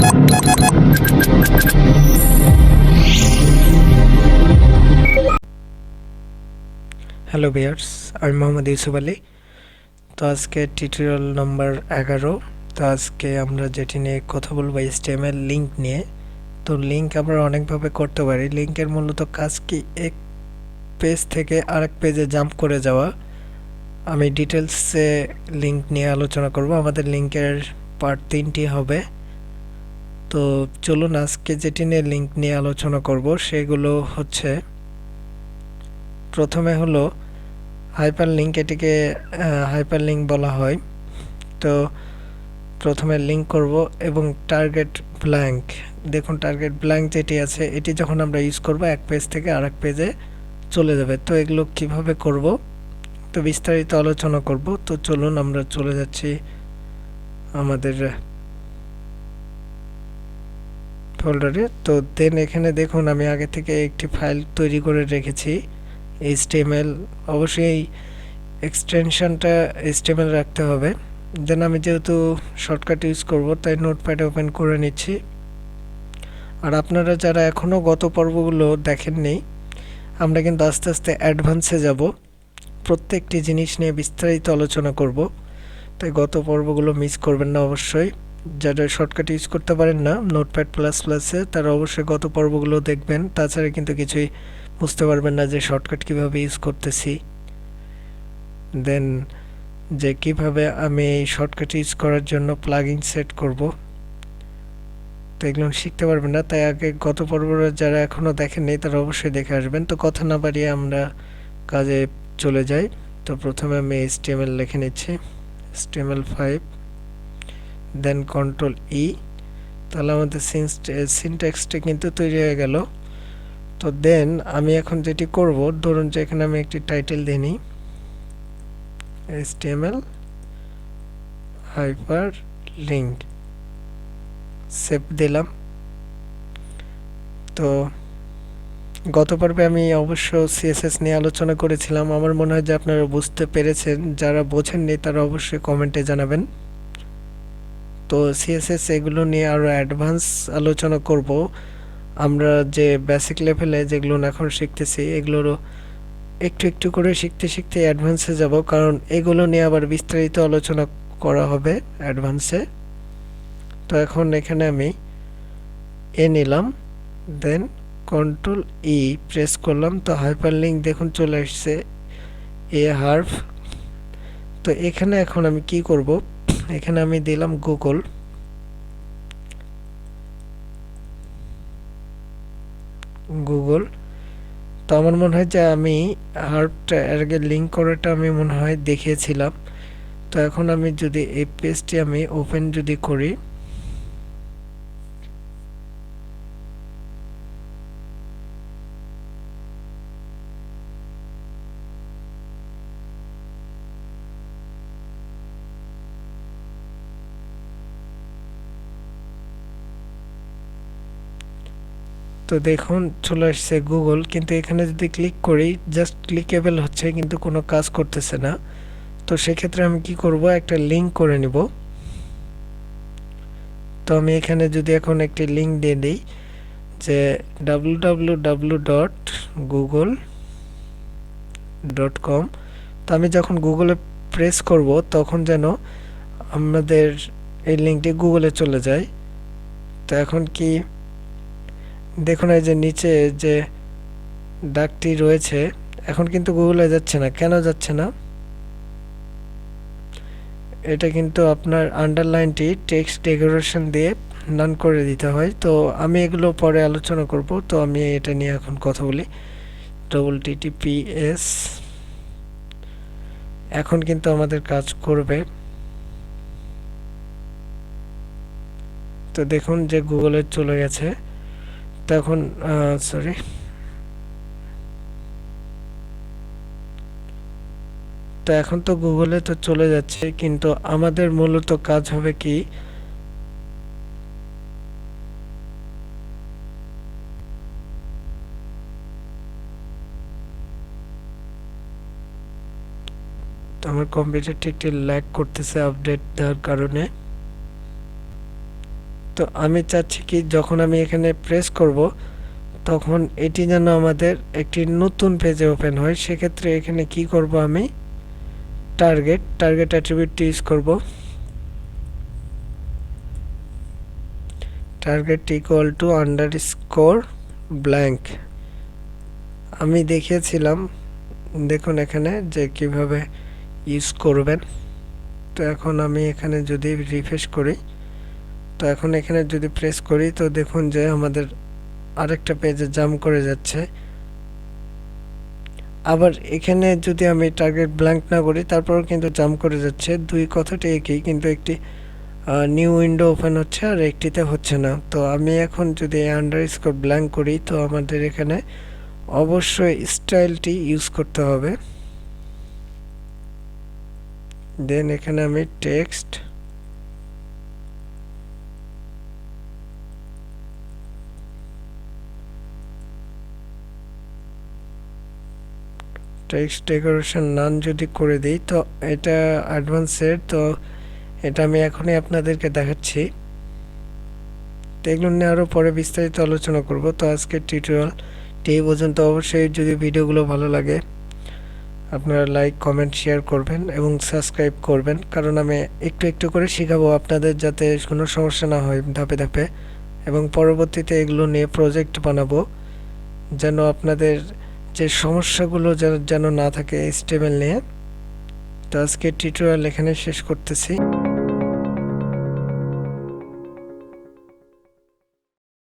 Hello viewers, আমি মোহাম্মদ ইউসুফ আলী। তো আজকে টিউটোরিয়াল নাম্বার 11। তো আজকে আমরা যেটি নিয়ে কথা বলবো HTML লিঙ্ক নিয়ে। তো লিঙ্ক আমরা অনেকভাবে করতে পারি। লিঙ্কের মূলত কাজ কি, এক পেজ থেকে আরেক পেজে জাম্প করে যাওয়া। আমি ডিটেলসে লিঙ্ক নিয়ে আলোচনা করব। আমাদের লিঙ্কের পার্ট 3টি হবে। তো চলুন আজকে যেটি নিয়ে লিঙ্ক নিয়ে আলোচনা করব সেগুলো হচ্ছে, প্রথমে হলো হাইপার লিঙ্ক। এটিকে হাইপার লিঙ্ক বলা হয়। তো প্রথমে লিঙ্ক করব এবং টার্গেট ব্ল্যাঙ্ক। দেখুন টার্গেট ব্ল্যাঙ্ক যেটি আছে, এটি যখন আমরা ইউজ করব এক পেজ থেকে আরেক পেজে চলে যাবে। তো এগুলো কিভাবে করব তো বিস্তারিত আলোচনা করব। তো চলুন আমরা চলে যাচ্ছি আমাদের ফোল্ডারে। তো দেন এখানে দেখুন আমি আগে থেকে একটি ফাইল তৈরি করে রেখেছি HTML। অবশ্যই এক্সটেনশনটা HTML রাখতে হবে। দেন আমি যেহেতু শর্টকাট ইউজ করব তাই নোটপ্যাড ওপেন করে নিচ্ছি। আর আপনারা যারা এখনও গত পর্বগুলো দেখেননি, আমরা কিন্তু আস্তে আস্তে অ্যাডভান্সে যাব, প্রত্যেকটি জিনিস নিয়ে বিস্তারিত আলোচনা করব। তাই গত পর্বগুলো মিস করবেন না অবশ্যই। যারা শর্টকাট ইউজ করতে পারেন না নোটপ্যাড প্লাস প্লাসে, তারা অবশ্যই গত পর্বগুলো দেখবেন। তাছাড়া কিন্তু কিছুই বুঝতে পারবেন না যে শর্টকাট কীভাবে ইউজ করতেছি, দেন যে কিভাবে আমি এই শর্টকাট ইউজ করার জন্য প্লাগইন সেট করব। তো এগুলো শিখতে পারবেন না। তাই আগে গত পর্বরা যারা এখনও দেখেননি তারা অবশ্যই দেখে আসবেন। তো কথা না বাড়িয়ে আমরা কাজে চলে যাই। তো প্রথমে আমি HTML লিখে নিচ্ছি, HTML5, দেন Ctrl+E। তাহলে আমাদের সিনট্যাক্সটা কিন্তু তৈরি হয়ে গেল। তো দেন আমি এখন যেটি করব, ধরুন যে এখানে আমি একটি টাইটেল দিয়ে নিই, HTML হাইপার লিঙ্ক, সেভ দিলাম। তো গত পর্বে আমি অবশ্য CSS নিয়ে আলোচনা করেছিলাম। আমার মনে হয় যে আপনারা বুঝতে পেরেছেন। যারা বোঝেননি তারা অবশ্যই কমেন্টে জানাবেন। তো CSS এগুলো নিয়ে আরও অ্যাডভান্স আলোচনা করব। আমরা যে বেসিক লেভেলে যেগুলো এখন শিখতেছি, এগুলোরও একটু একটু করে শিখতে শিখতে অ্যাডভান্সে যাব, কারণ এগুলো নিয়ে আবার বিস্তারিত আলোচনা করা হবে অ্যাডভান্সে। তো এখন এখানে আমি নিলাম, দেন Ctrl+E প্রেস করলাম। তো হাইপারলিঙ্ক দেখুন চলে আসছে, হার্ফ। তো এখানে এখন আমি কি করব, এখানে আমি দিলাম গুগল। তো আমার মনে হয় যে আমি হার্ফটা এর আগে লিঙ্ক করাটা আমি মনে হয় দেখিয়েছিলাম। তো এখন আমি যদি এই পেজটি আমি ওপেন যদি করি, তো দেখুন চলে আসছে গুগল। কিন্তু এখানে যদি ক্লিক করি, জাস্ট ক্লিকেবল হচ্ছে কিন্তু কোনো কাজ করতেছে না। তো সেক্ষেত্রে আমি কি করব, একটা লিঙ্ক করে নিব। তো আমি এখানে যদি এখন একটি লিঙ্ক দিয়ে দিই যে www.google.com। তো আমি যখন গুগলে প্রেস করব তখন যেন আমাদের এই লিঙ্কটি গুগলে চলে যায়। তো এখন কি দেখুন এই যে নিচে যে ডাকটি রয়েছে, এখন কিন্তু গুগলে যাচ্ছে না। কেন যাচ্ছে না? এটা কিন্তু আপনার আন্ডারলাইনটি টেক্সট ডেকোরেশন দিয়ে নান করে দিতে হয়। তো আমি এগুলো পরে আলোচনা করব। তো আমি এটা নিয়ে এখন কথা বলি। https এখন কিন্তু আমাদের কাজ করবে। তো দেখুন যে গুগলে চলে গেছে। তখন সরি, তো এখন তো গুগলে তো চলে যাচ্ছে, কিন্তু আমাদের মূলত কাজ হবে কি, তো আমার কম্পিউটারটি একটু ল্যাগ করতেছে আপডেট দেওয়ার কারণে। তো আমি চাচ্ছি কি যখন আমি এখানে প্রেস করব তখন এটি যেন আমাদের একটি নতুন পেজে ওপেন হয়। সেক্ষেত্রে এখানে কি করব, আমি টার্গেট অ্যাট্রিবিউটটি ইউজ করব। Target equal to underscore blank. আমি দেখিয়েছিলাম, দেখুন এখানে যে কিভাবে ইউজ করবেন। তো এখন আমি এখানে যদি রিফ্রেশ করি, তো এখন এখানে যদি প্রেস করি তো দেখুন যে আমাদের আরেকটা পেজে জাম্প করে যাচ্ছে। আবার এখানে যদি আমি টার্গেট ব্ল্যাঙ্ক না করি তারপর কিন্তু জাম্প করে যাচ্ছে। দুই কথাটি একই, কিন্তু একটি নিউ উইন্ডো ওপেন হচ্ছে আর একটিতে হচ্ছে না। তো আমি এখন যদি আন্ডারস্কোর ব্ল্যাঙ্ক করি তো আমাদের এখানে অবশ্যই স্টাইলটি ইউজ করতে হবে। দেন এখানে আমি টেক্সট ডেকোরেশন নান যদি করে দিই তো এটা অ্যাডভান্সের, তো এটা আমি এখনই আপনাদেরকে দেখাচ্ছি। তো এগুলো নিয়ে আরও পরে বিস্তারিত আলোচনা করব। তো আজকের টিউটোরিয়ালটি এই পর্যন্ত। অবশ্যই যদি ভিডিওগুলো ভালো লাগে আপনারা লাইক কমেন্ট শেয়ার করবেন এবং সাবস্ক্রাইব করবেন, কারণ আমি একটু একটু করে শেখাবো আপনাদের, যাতে কোনো সমস্যা না হয় ধাপে ধাপে। এবং পরবর্তীতে এগুলো নিয়ে প্রজেক্ট বানাবো, যেন আপনাদের যে সমস্যাগুলো যেন না থাকে HTML নিয়ে। তো আজকের টিউটোরিয়াল এখানে শেষ করতেছি।